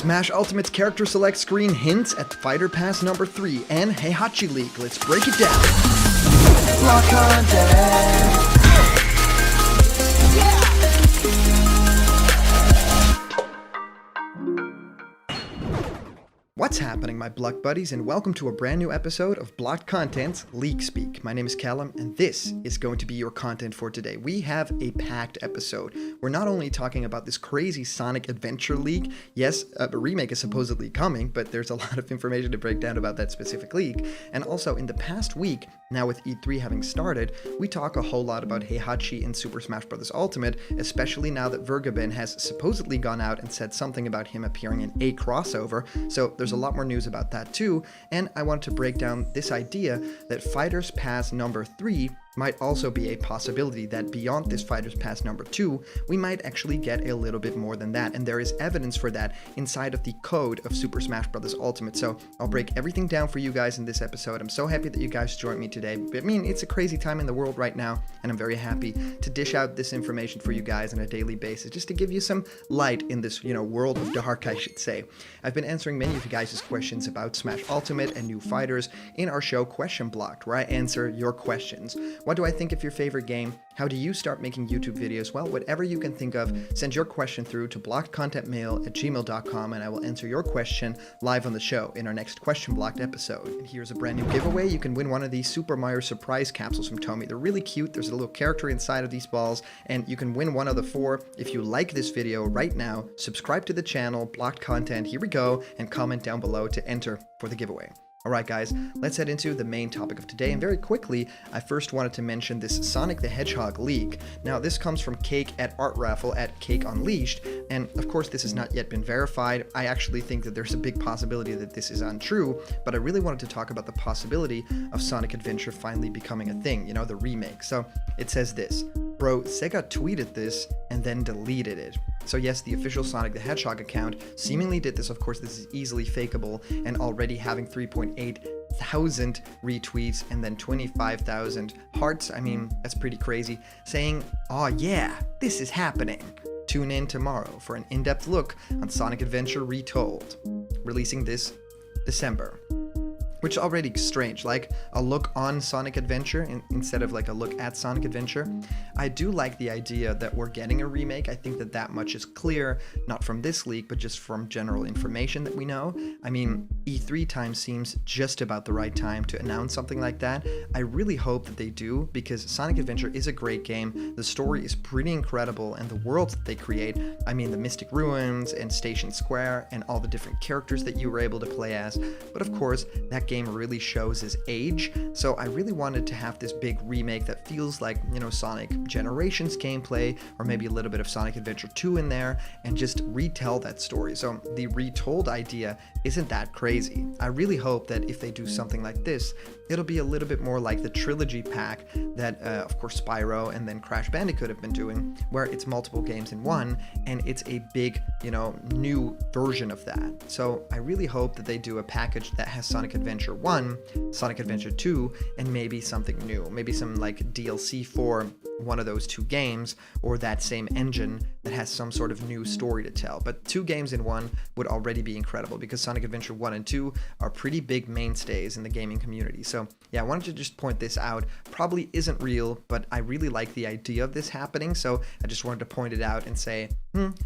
Smash Ultimate's character select screen hints at Fighter Pass number 3 and Heihachi Leak. Let's break it down. Block content. What's happening, my Block buddies, and welcome to a brand new episode of Blocked Content's Leak Speak. My name is Callum, and this is going to be your content for today. We have a packed episode. We're not only talking about this crazy Sonic Adventure leak. Yes, a remake is supposedly coming, but there's a lot of information to break down about that specific leak. And also, in the past week, now with E3 having started, we talk a whole lot about Heihachi in Super Smash Bros. Ultimate, especially now that Vergabin has supposedly gone out and said something about him appearing in a crossover. So there's a lot more news about that too, and I wanted to break down this idea that Fighters Pass number 3 might also be a possibility, that beyond this Fighters Pass number 2, we might actually get a little bit more than that, and there is evidence for that inside of the code of Super Smash Bros. Ultimate. So I'll break everything down for you guys in this episode. I'm so happy that you guys joined me today. I mean, it's a crazy time in the world right now, and I'm very happy to dish out this information for you guys on a daily basis, just to give you some light in this, world of dark, I should say. I've been answering many of you guys' questions about Smash Ultimate and new fighters in our show Question Blocked, where I answer your questions. What do I think of your favorite game? How do you start making YouTube videos? Well, whatever you can think of, send your question through to blockedcontentmail@gmail.com, and I will answer your question live on the show in our next Question Blocked episode. And here's a brand new giveaway. You can win one of these Super Mario Surprise capsules from Tomy. They're really cute. There's a little character inside of these balls, and you can win one of the 4. If you like this video right now, subscribe to the channel, Blocked Content, here we go, and comment down below to enter for the giveaway. Alright guys, let's head into the main topic of today, and very quickly, I first wanted to mention this Sonic the Hedgehog leak. Now this comes from Cake at Art Raffle at Cake Unleashed, and of course this has not yet been verified. I actually think that there's a big possibility that this is untrue, but I really wanted to talk about the possibility of Sonic Adventure finally becoming a thing, the remake. So it says this: bro, Sega tweeted this and then deleted it. So yes, the official Sonic the Hedgehog account seemingly did this. Of course, this is easily fakeable, and already having 3.8 thousand retweets and then 25,000 hearts, I mean, that's pretty crazy, saying, "Oh yeah, this is happening. Tune in tomorrow for an in-depth look on Sonic Adventure Retold, releasing this December." Which is already strange, like a look on Sonic Adventure instead of like a look at Sonic Adventure. I do like the idea that we're getting a remake. I think that much is clear, not from this leak, but just from general information that we know. I mean, E3 time seems just about the right time to announce something like that. I really hope that they do, because Sonic Adventure is a great game. The story is pretty incredible, and the worlds that they create, I mean, the Mystic Ruins and Station Square and all the different characters that you were able to play as. But of course, that game really shows his age, so I really wanted to have this big remake that feels like, Sonic Generations gameplay, or maybe a little bit of Sonic Adventure 2 in there, and just retell that story. So the retold idea isn't that crazy. I really hope that if they do something like this, it'll be a little bit more like the trilogy pack that, of course, Spyro and then Crash Bandicoot have been doing, where it's multiple games in one, and it's a big, new version of that. So I really hope that they do a package that has Sonic Adventure 1, Sonic Adventure 2, and maybe something new, maybe some like DLC for one of those 2 games, or that same engine that has some sort of new story to tell. But 2 games in one would already be incredible, because Sonic Adventure 1 and 2 are pretty big mainstays in the gaming community. So yeah, I wanted to just point this out. Probably isn't real, but I really like the idea of this happening, so I just wanted to point it out and say,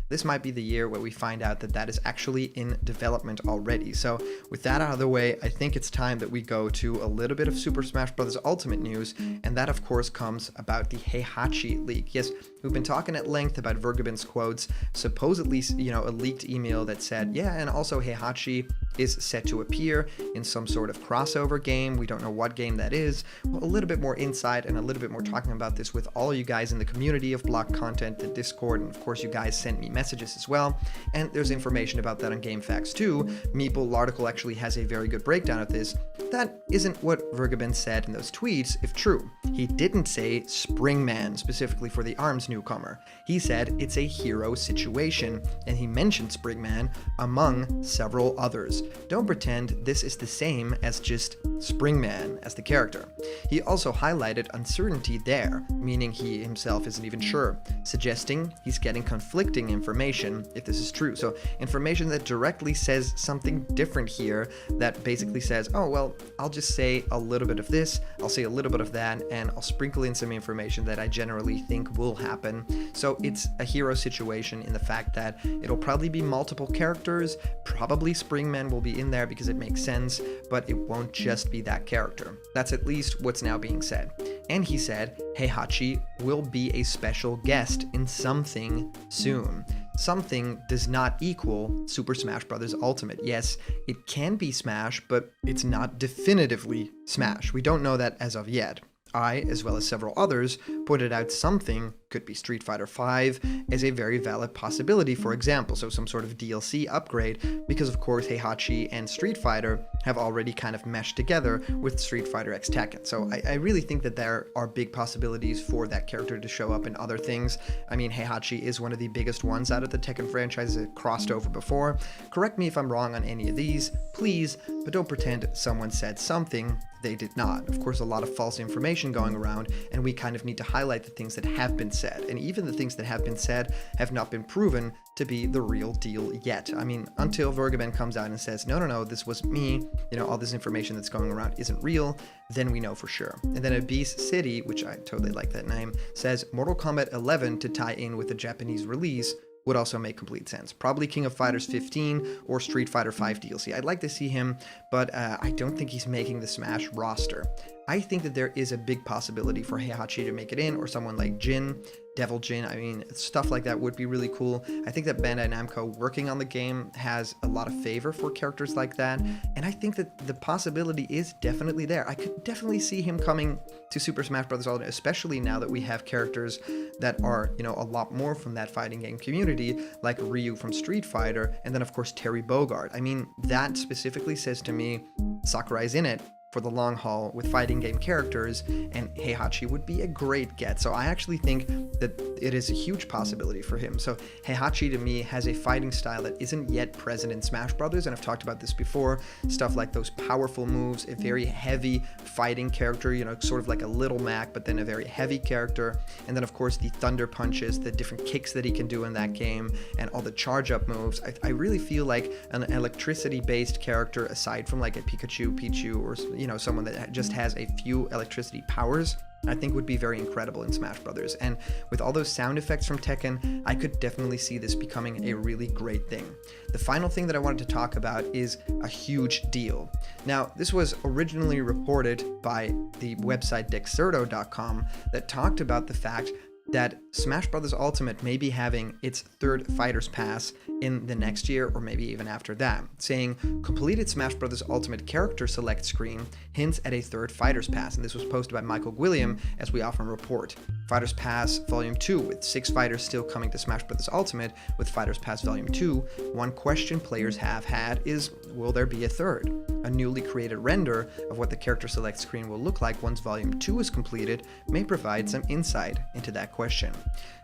this might be the year where we find out that is actually in development already. So with that out of the way, I think it's time that we go to a little bit of Super Smash Bros. Ultimate news, and that of course comes about the Heihachi leak. Yes, we've been talking at length about Vergabin's quotes, supposedly, a leaked email that said, yeah, and also Heihachi is set to appear in some sort of crossover game. We don't know what game that is. Well, a little bit more insight and a little bit more talking about this with all you guys in the community of Block Content, the Discord, and of course you guys sent me messages as well, and there's information about that on GameFAQs too. Meeple article actually has a very good breakdown of this. That isn't what Vergabin said in those tweets, if true. He didn't say Springman specifically for the ARMS newcomer. He said it's a hero situation, and he mentioned Springman among several others. course, don't pretend this is the same as just Springman as the character. He also highlighted uncertainty there, meaning he himself isn't even sure, suggesting he's getting conflicting information if this is true. So information that directly says something different here, that basically says, oh, well, I'll just say a little bit of this, I'll say a little bit of that, and I'll sprinkle in some information that I generally think will happen. So it's a hero situation in the fact that it'll probably be multiple characters, probably Springman will be in there because it makes sense, but it won't just be that character. That's at least what's now being said. And he said Heihachi will be a special guest in something soon. Something does not equal Super Smash Bros. Ultimate. Yes, it can be Smash, but it's not definitively Smash. We don't know that as of yet. I, as well as several others, pointed out something, could be Street Fighter V, as a very valid possibility, for example, so some sort of DLC upgrade, because of course Heihachi and Street Fighter have already kind of meshed together with Street Fighter X Tekken. So I really think that there are big possibilities for that character to show up in other things. I mean, Heihachi is one of the biggest ones out of the Tekken franchise that crossed over before. Correct me if I'm wrong on any of these, please, but don't pretend someone said something they did not. Of course, a lot of false information going around, and we kind of need to highlight the things that have been said. And even the things that have been said have not been proven to be the real deal yet. I mean, until Vergaben comes out and says, no, this was me, all this information that's going around isn't real, then we know for sure. And then Abyss City, which I totally like that name, says Mortal Kombat 11 to tie in with the Japanese release would also make complete sense. Probably King of Fighters 15 or Street Fighter 5 DLC. I'd like to see him, but I don't think he's making the Smash roster. I think that there is a big possibility for Heihachi to make it in, or someone like Jin, Devil Jin. I mean, stuff like that would be really cool. I think that Bandai Namco working on the game has a lot of favor for characters like that, and I think that the possibility is definitely there. I could definitely see him coming to Super Smash Bros. Ultimate, especially now that we have characters that are, a lot more from that fighting game community, like Ryu from Street Fighter, and then of course Terry Bogard. I mean, that specifically says to me Sakurai's in it for the long haul with fighting game characters, and Heihachi would be a great get. So I actually think that it is a huge possibility for him. So Heihachi to me has a fighting style that isn't yet present in Smash Brothers, and I've talked about this before. Stuff like those powerful moves, a very heavy fighting character, sort of like a Little Mac, but then a very heavy character. And then of course the thunder punches, the different kicks that he can do in that game, and all the charge up moves. I really feel like an electricity based character, aside from like a Pichu, or someone that just has a few electricity powers, I think would be very incredible in Smash Brothers. And with all those sound effects from Tekken, I could definitely see this becoming a really great thing. The final thing that I wanted to talk about is a huge deal. Now, this was originally reported by the website Dexerto.com that talked about the fact that Smash Bros. Ultimate may be having its third Fighters Pass in the next year, or maybe even after that, saying completed Smash Bros. Ultimate character select screen hints at a third Fighters Pass, and this was posted by Michael Gwilliam, as we often report. Fighters Pass Volume 2, with 6 fighters still coming to Smash Bros. Ultimate with Fighters Pass Volume 2, one question players have had is, will there be a third? A newly created render of what the character select screen will look like once Volume 2 is completed may provide some insight into that question.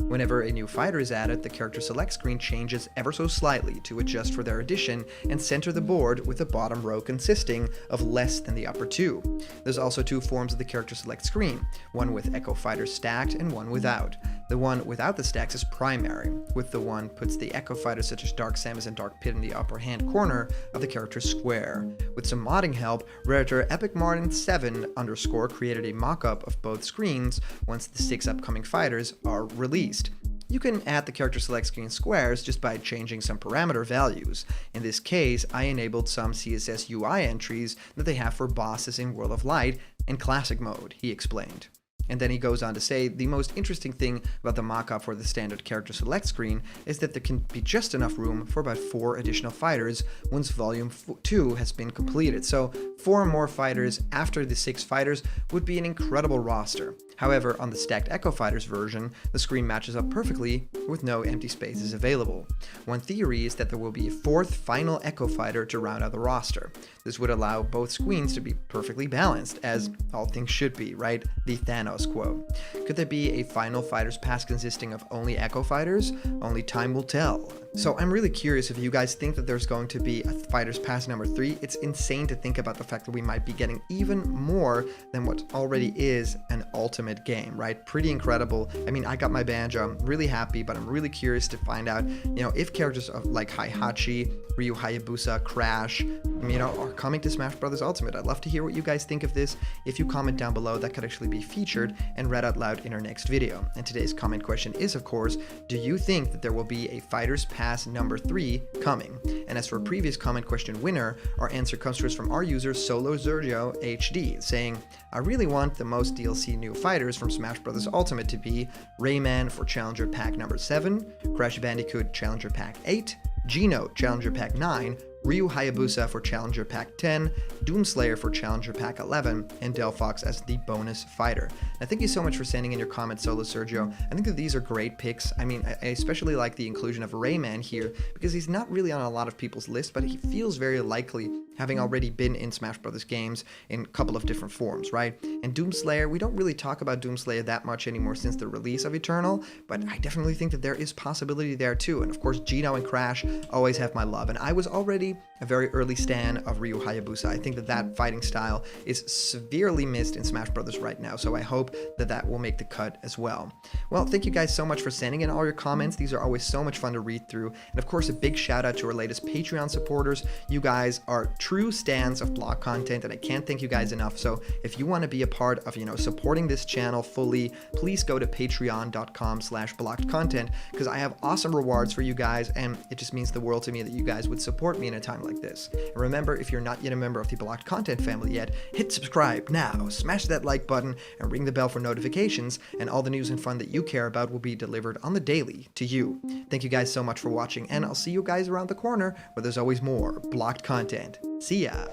Whenever a new fighter is added, the character select screen changes ever so slightly to adjust for their addition and center the board with the bottom row consisting of less than the upper two. There's also 2 forms of the character select screen, one with Echo Fighters stacked and one without. The one without the stacks is primary, with the one puts the Echo Fighters such as Dark Samus and Dark Pit in the upper hand corner of the character's square. With some modding help, Redditor EpicMartin7_ created a mock-up of both screens once the 6 upcoming fighters are released. You can add the character select screen squares just by changing some parameter values. In this case, I enabled some CSS UI entries that they have for bosses in World of Light and Classic mode, he explained. And then he goes on to say, the most interesting thing about the mockup for the standard character select screen is that there can be just enough room for about 4 additional fighters once Volume 2 has been completed. So 4 more fighters after the 6 fighters would be an incredible roster. However, on the stacked Echo Fighters version, the screen matches up perfectly with no empty spaces available. One theory is that there will be a 4th final Echo Fighter to round out the roster. This would allow both screens to be perfectly balanced, as all things should be, right? The Thanos status quo. Could there be a final fighters pass consisting of only Echo fighters? Only time will tell. So I'm really curious if you guys think that there's going to be a fighters pass number 3. It's insane to think about the fact that we might be getting even more than what already is an ultimate game, right? Pretty incredible. I mean, I got my banjo, I'm really happy, but I'm really curious to find out, if characters like Heihachi, Ryu Hayabusa, Crash, are coming to Smash Bros. Ultimate. I'd love to hear what you guys think of this. If you comment down below, that could actually be featured and read out loud in our next video. And today's comment question is, of course, do you think that there will be a fighters pass number 3 coming? And as for a previous comment question winner, our answer comes to us from our user Solo Sergio HD, saying, I really want the most DLC new fighters from Smash Bros. Ultimate to be Rayman for Challenger Pack number 7, Crash Bandicoot Challenger Pack 8, Geno Challenger Pack 9, Ryu Hayabusa for Challenger Pack 10, Doomslayer for Challenger Pack 11, and Delphox as the bonus fighter. Now, thank you so much for sending in your comments, Solo Sergio. I think that these are great picks. I mean, I especially like the inclusion of Rayman here because he's not really on a lot of people's list, but he feels very likely, having already been in Smash Bros. Games in a couple of different forms, right? And Doomslayer, we don't really talk about Doomslayer that much anymore since the release of Eternal, but I definitely think that there is possibility there too. And of course, Geno and Crash always have my love. And I was already a very early stan of Ryu Hayabusa. I think that fighting style is severely missed in Smash Bros. Right now, so I hope that will make the cut as well. Well, thank you guys so much for sending in all your comments. These are always so much fun to read through. And of course, a big shout out to our latest Patreon supporters. You guys are true stans of blog content, and I can't thank you guys enough. So if you want to be a part of, supporting this channel fully, please go to patreon.com/blockedcontent, because I have awesome rewards for you guys, and it just means the world to me that you guys would support me in a time like this. And remember, if you're not yet a member of the Blocked Content family yet, hit subscribe now, smash that like button, and ring the bell for notifications, and all the news and fun that you care about will be delivered on the daily to you. Thank you guys so much for watching, and I'll see you guys around the corner where there's always more Blocked Content. See ya!